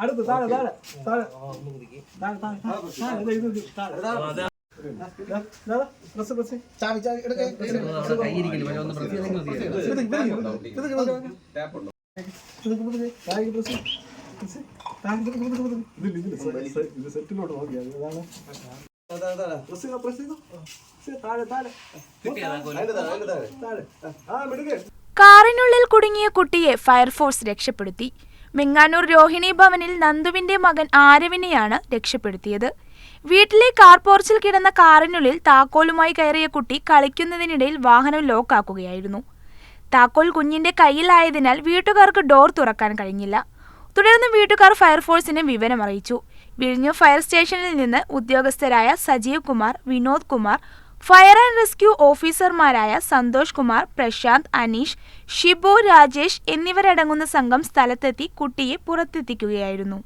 അടുത്ത് താഴെ താഴെ താഴെ സെറ്റിലോട്ട് നോക്കിയാ കാറിനുള്ളിൽ കുടുങ്ങിയ കുട്ടിയെ ഫയർഫോഴ്സ് രക്ഷപ്പെടുത്തി. മെങ്ങാനൂർ രോഹിണി ഭവനിൽ നന്ദുവിന്റെ മകൻ ആരവിനെയാണ് രക്ഷപ്പെടുത്തിയത്. വീട്ടിലെ കാർ പോർച്ചിൽ കിടന്ന കാറിനുള്ളിൽ താക്കോലുമായി കയറിയ കുട്ടി കളിക്കുന്നതിനിടയിൽ വാഹനം ലോക്കാക്കുകയായിരുന്നു. താക്കോൽ കുഞ്ഞിന്റെ കയ്യിലായതിനാൽ വീട്ടുകാർക്ക് ഡോർ തുറക്കാൻ കഴിഞ്ഞില്ല. തുടർന്ന് വീട്ടുകാർ ഫയർഫോഴ്സിനെ വിവരമറിയിച്ചു. വിഴിഞ്ഞം ഫയർ സ്റ്റേഷനിൽ നിന്ന് ഉദ്യോഗസ്ഥരായ Sajeev Kumar, Vinod Kumar, fire and rescue ഓഫീസർമാരായ സന്തോഷ് കുമാർ, പ്രശാന്ത്, അനീഷ്, ഷിബു, രാജേഷ് എന്നിവരടങ്ങുന്ന സംഘം സ്ഥലത്തെത്തി കുട്ടിയെ പുറത്തെത്തിക്കുകയായിരുന്നു.